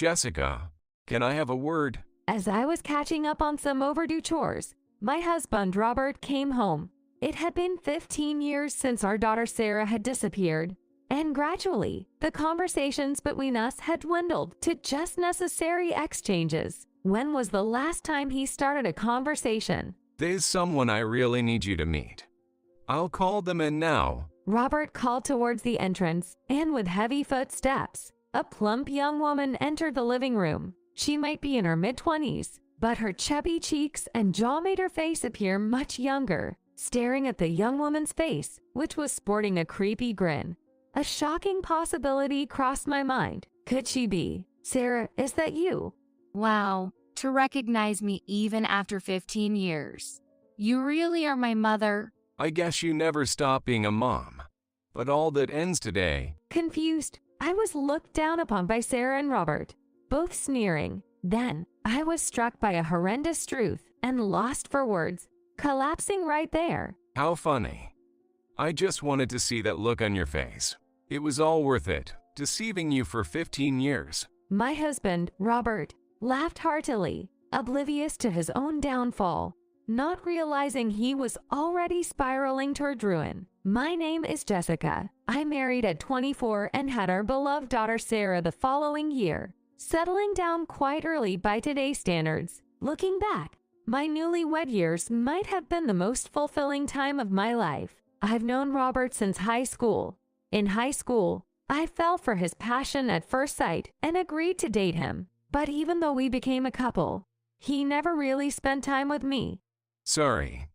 Jessica, can I have a word? As I was catching up on some overdue chores, my husband Robert came home. It had been 15 years since our daughter Sarah had disappeared, and gradually, the conversations between us had dwindled to just necessary exchanges. When was the last time he started a conversation? There's someone I really need you to meet. I'll call them in now. Robert called towards the entrance, and with heavy footsteps, a plump young woman entered the living room. She might be in her mid-20s, but her chubby cheeks and jaw made her face appear much younger. Staring at the young woman's face, which was sporting a creepy grin, a shocking possibility crossed my mind. Could she be? Sarah, is that you? Wow, to recognize me even after 15 years. You really are my mother. I guess you never stop being a mom. But all that ends today. Confused, I was looked down upon by Sarah and Robert, both sneering. Then, I was struck by a horrendous truth and lost for words, collapsing right there. How funny. I just wanted to see that look on your face. It was all worth it, deceiving you for 15 years. My husband, Robert, laughed heartily, oblivious to his own downfall, not realizing he was already spiraling toward ruin. My name is Jessica. I married at 24 and had our beloved daughter Sarah the following year, settling down quite early by today's standards. Looking back, my newlywed years might have been the most fulfilling time of my life. I've known Robert since high school. In high school, I fell for his passion at first sight and agreed to date him. But even though we became a couple, he never really spent time with me. Sorry.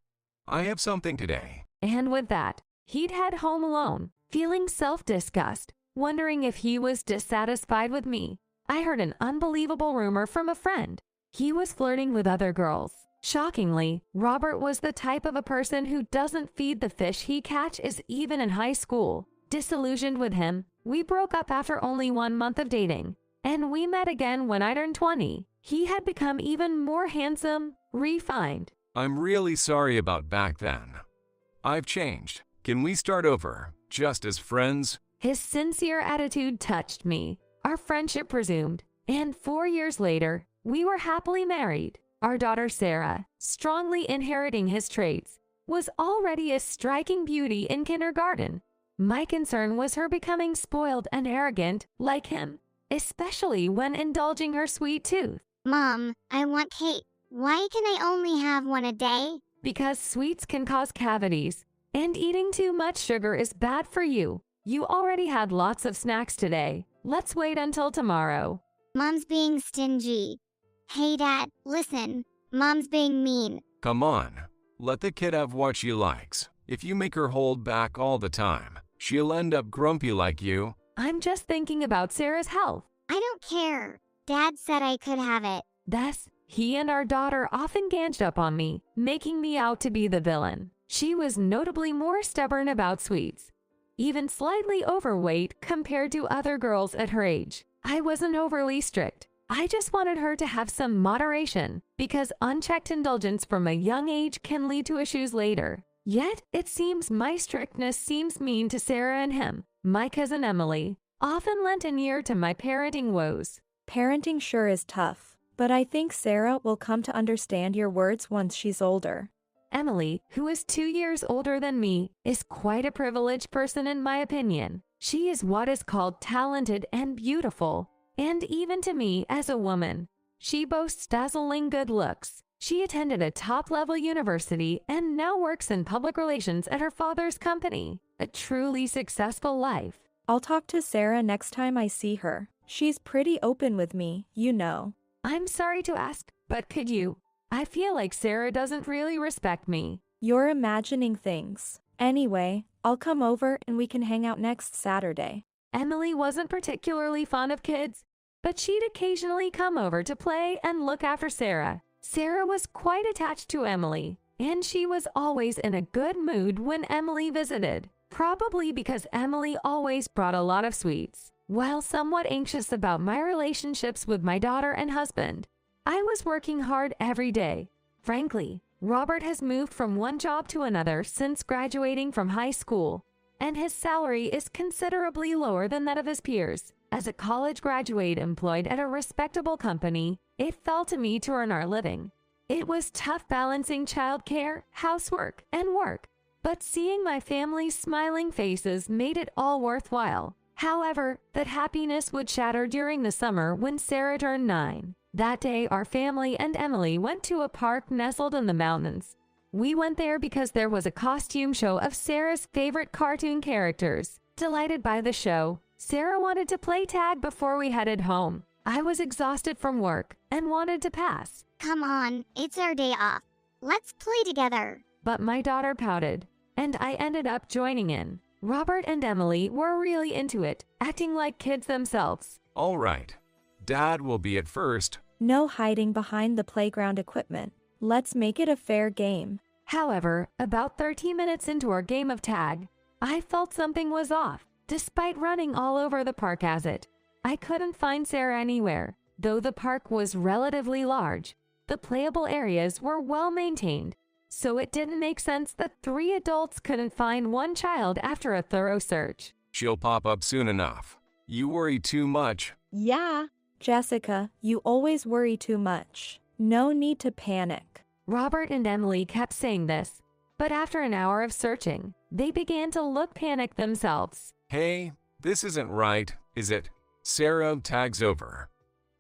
I have something today. And with that, he'd head home alone, feeling self-disgust, wondering if he was dissatisfied with me. I heard an unbelievable rumor from a friend. He was flirting with other girls. Shockingly, Robert was the type of a person who doesn't feed the fish he catches even in high school. Disillusioned with him, we broke up after only 1 month of dating, and we met again when I turned 20. He had become even more handsome, refined. I'm really sorry about back then. I've changed. Can we start over, just as friends? His sincere attitude touched me. Our friendship resumed, and 4 years later, we were happily married. Our daughter Sarah, strongly inheriting his traits, was already a striking beauty in kindergarten. My concern was her becoming spoiled and arrogant like him, especially when indulging her sweet tooth. Mom, I want cake. Why can I only have one a day? Because sweets can cause cavities, and eating too much sugar is bad for you. You already had lots of snacks today. Let's wait until tomorrow. Mom's being stingy. Hey Dad, listen. Mom's being mean. Come on. Let the kid have what she likes. If you make her hold back all the time, she'll end up grumpy like you. I'm just thinking about Sarah's health. I don't care. Dad said I could have it. Thus, he and our daughter often ganged up on me, making me out to be the villain. She was notably more stubborn about sweets, even slightly overweight compared to other girls at her age. I wasn't overly strict. I just wanted her to have some moderation, because unchecked indulgence from a young age can lead to issues later. Yet, it seems my strictness seems mean to Sarah and him. My cousin Emily often lent an ear to my parenting woes. Parenting sure is tough, but I think Sarah will come to understand your words once she's older. Emily, who is 2 years older than me, is quite a privileged person in my opinion. She is what is called talented and beautiful, and even to me as a woman, she boasts dazzling good looks. She attended a top-level university and now works in public relations at her father's company. A truly successful life. I'll talk to Sarah next time I see her. She's pretty open with me, you know. I'm sorry to ask, but could you? I feel like Sarah doesn't really respect me. You're imagining things. Anyway, I'll come over and we can hang out next Saturday. Emily wasn't particularly fond of kids, but she'd occasionally come over to play and look after Sarah. Sarah was quite attached to Emily, and she was always in a good mood when Emily visited, probably because Emily always brought a lot of sweets. While somewhat anxious about my relationships with my daughter and husband, I was working hard every day. Frankly, Robert has moved from one job to another since graduating from high school, and his salary is considerably lower than that of his peers. As a college graduate employed at a respectable company, it fell to me to earn our living. It was tough balancing childcare, housework, and work, but seeing my family's smiling faces made it all worthwhile. However, that happiness would shatter during the summer when Sarah turned 9. That day, our family and Emily went to a park nestled in the mountains. We went there because there was a costume show of Sarah's favorite cartoon characters. Delighted by the show, Sarah wanted to play tag before we headed home. I was exhausted from work and wanted to pass. Come on, it's our day off. Let's play together. But my daughter pouted, and I ended up joining in. Robert and Emily were really into it, acting like kids themselves. All right. Dad will be at first. No hiding behind the playground equipment. Let's make it a fair game. However, about 13 minutes into our game of tag, I felt something was off. Despite running all over the park as it, I couldn't find Sarah anywhere. Though the park was relatively large, the playable areas were well maintained, so it didn't make sense that 3 adults couldn't find one child after a thorough search. She'll pop up soon enough. You worry too much. Yeah. Jessica, you always worry too much. No need to panic. Robert and Emily kept saying this, but after an hour of searching, they began to look panicked themselves. Hey, this isn't right, is it? Sarah, tag's over.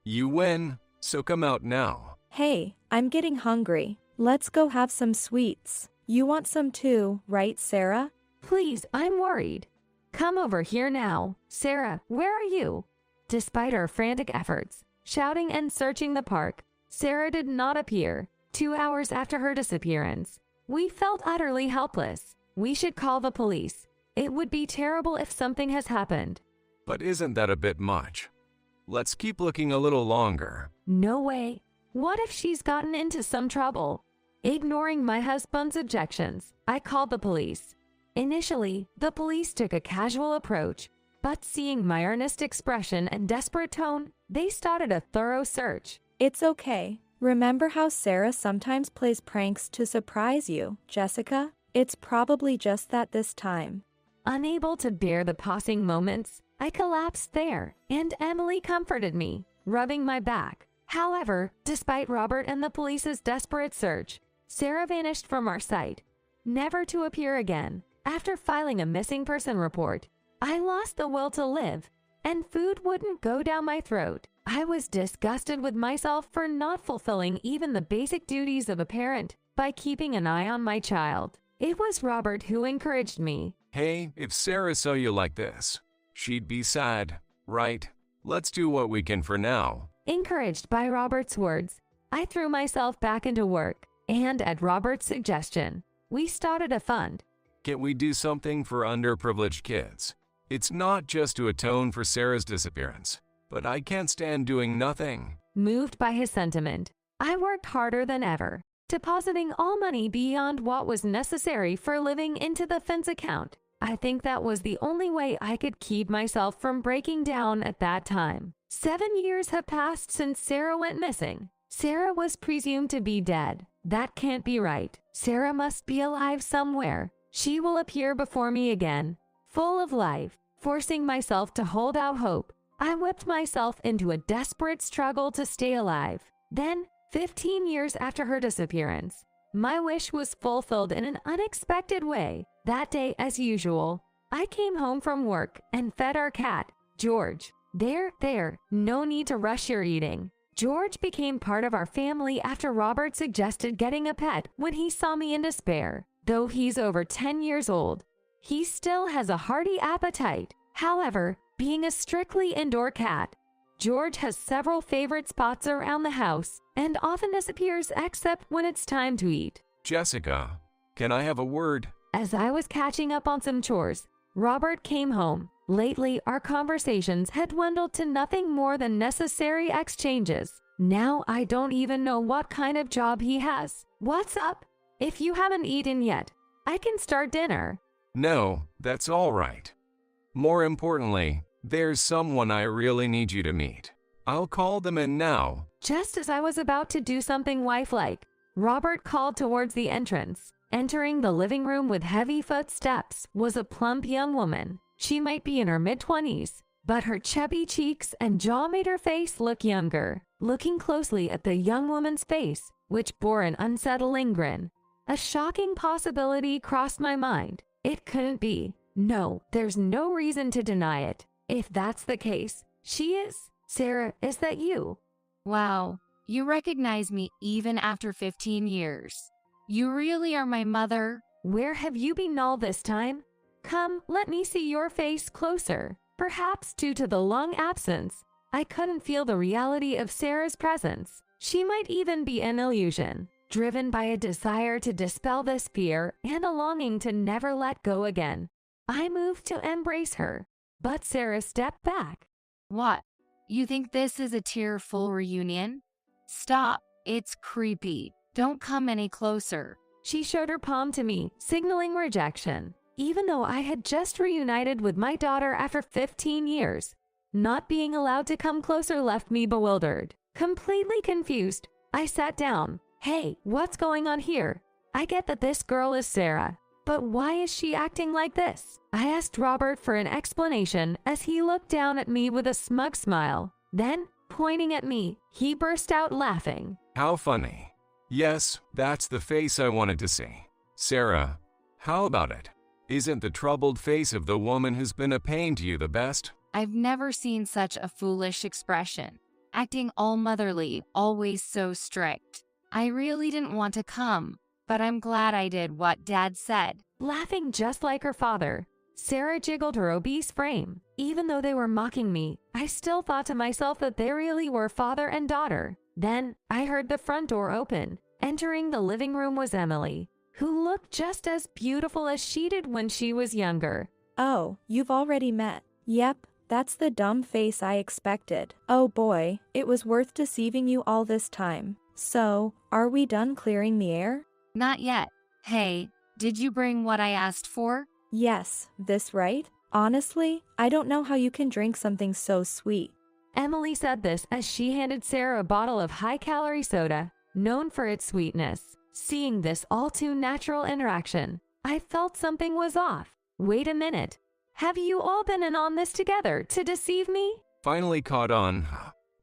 You win, so come out now. Hey, I'm getting hungry. Let's go have some sweets. You want some too, right, Sarah? Please, I'm worried. Come over here now. Sarah, where are you? Despite our frantic efforts, shouting and searching the park, Sarah did not appear. 2 hours after her disappearance, we felt utterly helpless. We should call the police. It would be terrible if something has happened. But isn't that a bit much? Let's keep looking a little longer. No way. What if she's gotten into some trouble? Ignoring my husband's objections, I called the police. Initially, the police took a casual approach, but seeing my earnest expression and desperate tone, they started a thorough search. It's okay. Remember how Sarah sometimes plays pranks to surprise you, Jessica? It's probably just that this time. Unable to bear the pausing moments, I collapsed there, and Emily comforted me, rubbing my back. However, despite Robert and the police's desperate search, Sarah vanished from our sight, never to appear again. After filing a missing person report, I lost the will to live, and food wouldn't go down my throat. I was disgusted with myself for not fulfilling even the basic duties of a parent by keeping an eye on my child. It was Robert who encouraged me. Hey, if Sarah saw you like this, she'd be sad, right? Let's do what we can for now. Encouraged by Robert's words, I threw myself back into work, and at Robert's suggestion, we started a fund. Can we do something for underprivileged kids? It's not just to atone for Sarah's disappearance, but I can't stand doing nothing. Moved by his sentiment, I worked harder than ever, depositing all money beyond what was necessary for living into the fund's account. I think that was the only way I could keep myself from breaking down at that time. 7 years have passed since Sarah went missing. Sarah was presumed to be dead. That can't be right. Sarah must be alive somewhere. She will appear before me again, full of life. Forcing myself to hold out hope, I whipped myself into a desperate struggle to stay alive. Then, 15 years after her disappearance, my wish was fulfilled in an unexpected way. That day, as usual, I came home from work and fed our cat, George. There, no need to rush your eating. George became part of our family after Robert suggested getting a pet when he saw me in despair. Though he's over 10 years old, he still has a hearty appetite. However, being a strictly indoor cat, George has several favorite spots around the house and often disappears except when it's time to eat. Jessica, can I have a word? As I was catching up on some chores, Robert came home. Lately, our conversations had dwindled to nothing more than necessary exchanges. Now I don't even know what kind of job he has. What's up? If you haven't eaten yet, I can start dinner. No, that's all right. More importantly, there's someone I really need you to meet. I'll call them in now. Just as I was about to do something wife-like, Robert called towards the entrance. Entering the living room with heavy footsteps was a plump young woman. She might be in her mid-20s, but her chubby cheeks and jaw made her face look younger. Looking closely at the young woman's face, which bore an unsettling grin, a shocking possibility crossed my mind. It couldn't be. No, there's no reason to deny it. If that's the case, she is. Sarah, is that you? Wow, you recognize me even after 15 years. You really are my mother? Where have you been all this time? Come, let me see your face closer. Perhaps due to the long absence, I couldn't feel the reality of Sarah's presence. She might even be an illusion, driven by a desire to dispel this fear and a longing to never let go again. I moved to embrace her, but Sarah stepped back. What? You think this is a tearful reunion? Stop, it's creepy. Don't come any closer. She showed her palm to me, signaling rejection. Even though I had just reunited with my daughter after 15 years, not being allowed to come closer left me bewildered. Completely confused, I sat down. Hey, what's going on here? I get that this girl is Sarah, but why is she acting like this? I asked Robert for an explanation as he looked down at me with a smug smile. Then, pointing at me, he burst out laughing. How funny. Yes, that's the face I wanted to see. Sarah, how about it? Isn't the troubled face of the woman who's been a pain to you the best? I've never seen such a foolish expression. Acting all motherly, always so strict. I really didn't want to come, but I'm glad I did what Dad said. Laughing just like her father, Sarah jiggled her obese frame. Even though they were mocking me, I still thought to myself that they really were father and daughter. Then, I heard the front door open. Entering the living room was Emily, who looked just as beautiful as she did when she was younger. Oh, you've already met. Yep, that's the dumb face I expected. Oh boy, it was worth deceiving you all this time. So, are we done clearing the air? Not yet. Hey, did you bring what I asked for? Yes, this right? Honestly, I don't know how you can drink something so sweet. Emily said this as she handed Sarah a bottle of high-calorie soda, known for its sweetness. Seeing this all-too-natural interaction, I felt something was off. Wait a minute. Have you all been in on this together to deceive me? Finally caught on.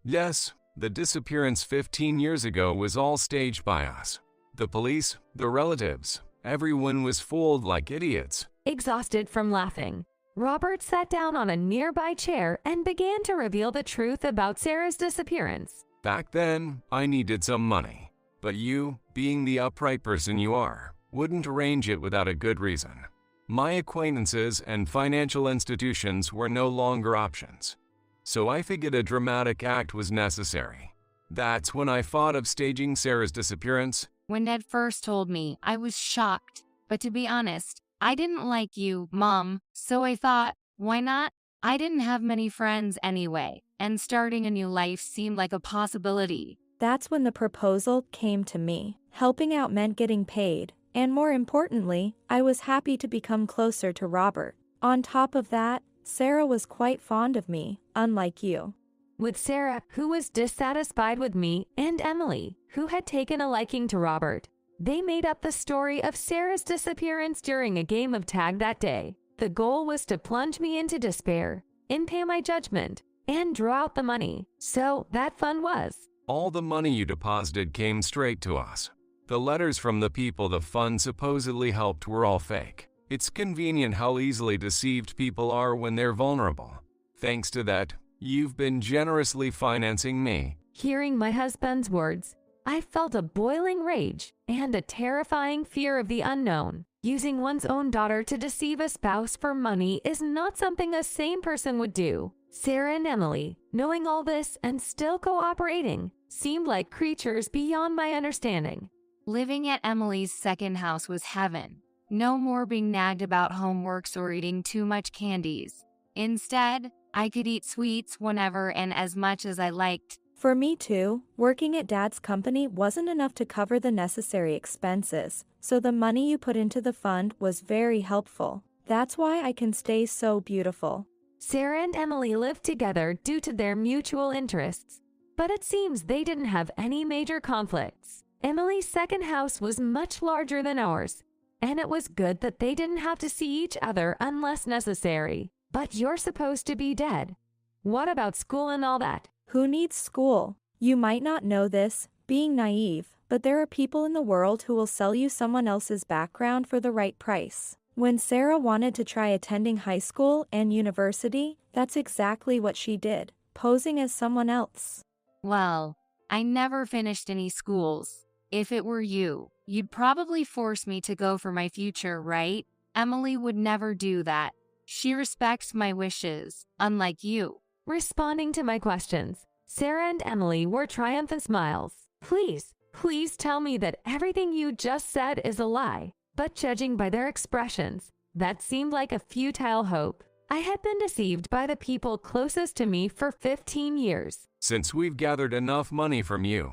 Yes, the disappearance 15 years ago was all staged by us. The police, the relatives, everyone was fooled like idiots. Exhausted from laughing, Robert sat down on a nearby chair and began to reveal the truth about Sarah's disappearance. Back then, I needed some money. But you, being the upright person you are, wouldn't arrange it without a good reason. My acquaintances and financial institutions were no longer options. So I figured a dramatic act was necessary. That's when I thought of staging Sarah's disappearance. When Dad first told me, I was shocked. But to be honest, I didn't like you, Mom, so I thought, why not? I didn't have many friends anyway, and starting a new life seemed like a possibility. That's when the proposal came to me. Helping out meant getting paid, and more importantly, I was happy to become closer to Robert. On top of that, Sarah was quite fond of me, unlike you. With Sarah, who was dissatisfied with me, and Emily, who had taken a liking to Robert, they made up the story of Sarah's disappearance during a game of tag that day. The goal was to plunge me into despair, impay my judgment, and draw out the money. So that fun was. All the money you deposited came straight to us. The letters from the people the fund supposedly helped were all fake. It's convenient how easily deceived people are when they're vulnerable. Thanks to that, you've been generously financing me. Hearing my husband's words, I felt a boiling rage and a terrifying fear of the unknown. Using one's own daughter to deceive a spouse for money is not something a sane person would do. Sarah and Emily, knowing all this and still cooperating, seemed like creatures beyond my understanding. Living at Emily's second house was heaven. No more being nagged about homeworks or eating too much candies. Instead, I could eat sweets whenever and as much as I liked. For me too, working at Dad's company wasn't enough to cover the necessary expenses, so the money you put into the fund was very helpful. That's why I can stay so beautiful. Sarah and Emily lived together due to their mutual interests, but it seems they didn't have any major conflicts. Emily's second house was much larger than ours, and it was good that they didn't have to see each other unless necessary. But you're supposed to be dead. What about school and all that? Who needs school? You might not know this, being naive, but there are people in the world who will sell you someone else's background for the right price. When Sarah wanted to try attending high school and university, that's exactly what she did, posing as someone else. Well, I never finished any schools. If it were you, you'd probably force me to go for my future, right? Emily would never do that. She respects my wishes, unlike you. Responding to my questions, Sarah and Emily were triumphant smiles. Please tell me that everything you just said is a lie. But judging by their expressions, that seemed like a futile hope. I had been deceived by the people closest to me for 15 years. Since we've gathered enough money from you,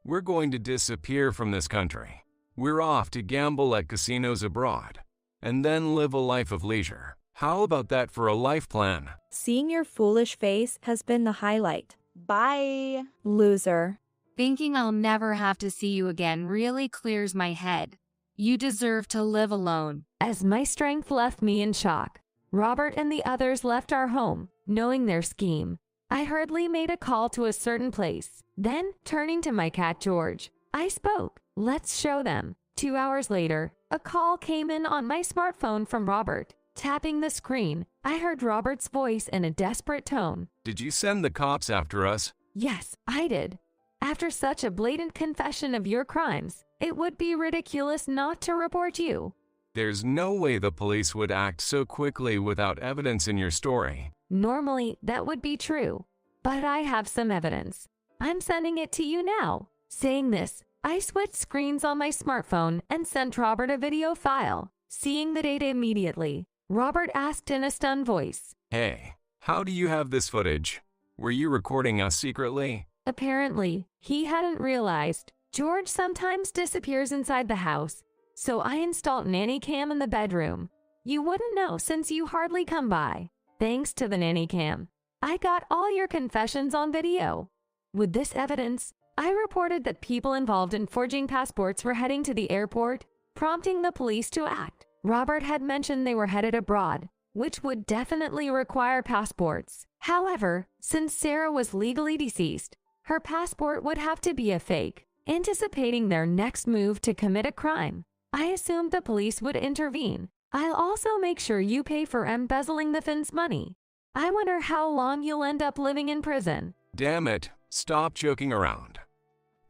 we're going to disappear from this country. We're off to gamble at casinos abroad, and then live a life of leisure. How about that for a life plan? Seeing your foolish face has been the highlight. Bye. Loser. Thinking I'll never have to see you again really clears my head. You deserve to live alone. As my strength left me in shock, Robert and the others left our home, knowing their scheme. I hurriedly made a call to a certain place. Then, turning to my cat George, I spoke. Let's show them. 2 hours later, a call came in on my smartphone from Robert. Tapping the screen, I heard Robert's voice in a desperate tone. Did you send the cops after us? Yes, I did. After such a blatant confession of your crimes, it would be ridiculous not to report you. There's no way the police would act so quickly without evidence in your story. Normally, that would be true, but I have some evidence. I'm sending it to you now. Saying this, I switched screens on my smartphone and sent Robert a video file. Seeing the data immediately, Robert asked in a stunned voice, Hey, how do you have this footage? Were you recording us secretly? Apparently, he hadn't realized George sometimes disappears inside the house, so I installed nanny cam in the bedroom. You wouldn't know since you hardly come by. Thanks to the nanny cam, I got all your confessions on video. With this evidence, I reported that people involved in forging passports were heading to the airport, prompting the police to act. Robert had mentioned they were headed abroad, which would definitely require passports. However, since Sarah was legally deceased, her passport would have to be a fake. Anticipating their next move to commit a crime, I assumed the police would intervene. I'll also make sure you pay for embezzling the Finn's money. I wonder how long you'll end up living in prison. Damn it, stop joking around.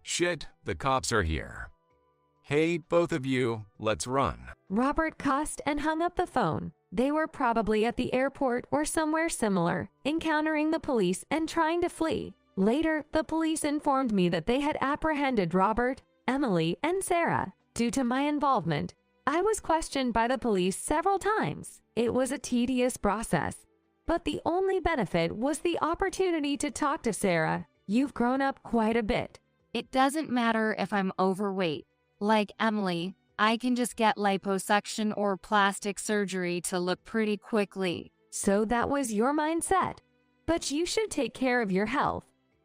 Shit, the cops are here. Hey, both of you, let's run. Robert cussed and hung up the phone. They were probably at the airport or somewhere similar, encountering the police and trying to flee. Later, the police informed me that they had apprehended Robert, Emily, and Sarah. Due to my involvement, I was questioned by the police several times. It was a tedious process, but the only benefit was the opportunity to talk to Sarah. You've grown up quite a bit. It doesn't matter if I'm overweight. Like Emily, I can just get liposuction or plastic surgery to look pretty quickly. So that was your mindset. But you should take care of your health.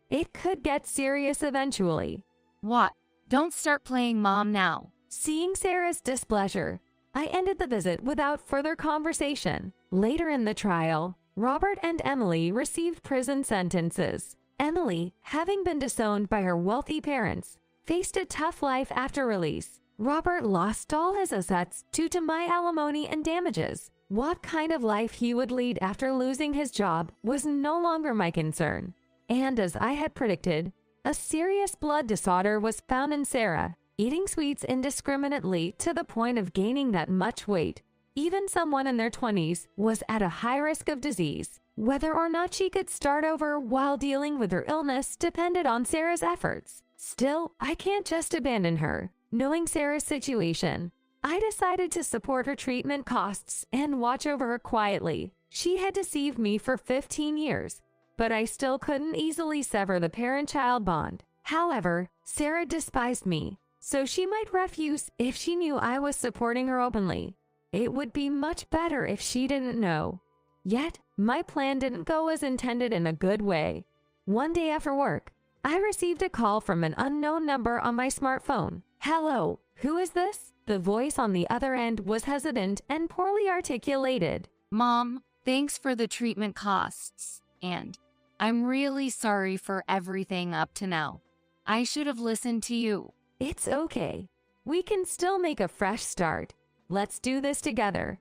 It could get serious eventually. What? Don't start playing mom now. Seeing Sarah's displeasure, I ended the visit without further conversation. Later in the trial, Robert and Emily received prison sentences. Emily, having been disowned by her wealthy parents, faced a tough life after release. Robert lost all his assets due to my alimony and damages. What kind of life he would lead after losing his job was no longer my concern. And as I had predicted, a serious blood disorder was found in Sarah, eating sweets indiscriminately to the point of gaining that much weight. Even someone in their 20s was at a high risk of disease. Whether or not she could start over while dealing with her illness depended on Sarah's efforts. Still, I can't just abandon her. Knowing Sarah's situation, I decided to support her treatment costs and watch over her quietly. She had deceived me for 15 years, but I still couldn't easily sever the parent-child bond. However, Sarah despised me, so she might refuse if she knew I was supporting her openly. It would be much better if she didn't know. Yet, my plan didn't go as intended in a good way. One day after work, I received a call from an unknown number on my smartphone. Hello, who is this? The voice on the other end was hesitant and poorly articulated. Mom, thanks for the treatment costs. And I'm really sorry for everything up to now. I should have listened to you. It's okay. We can still make a fresh start. Let's do this together.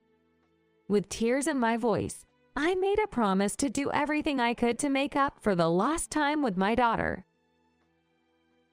With tears in my voice, I made a promise to do everything I could to make up for the lost time with my daughter.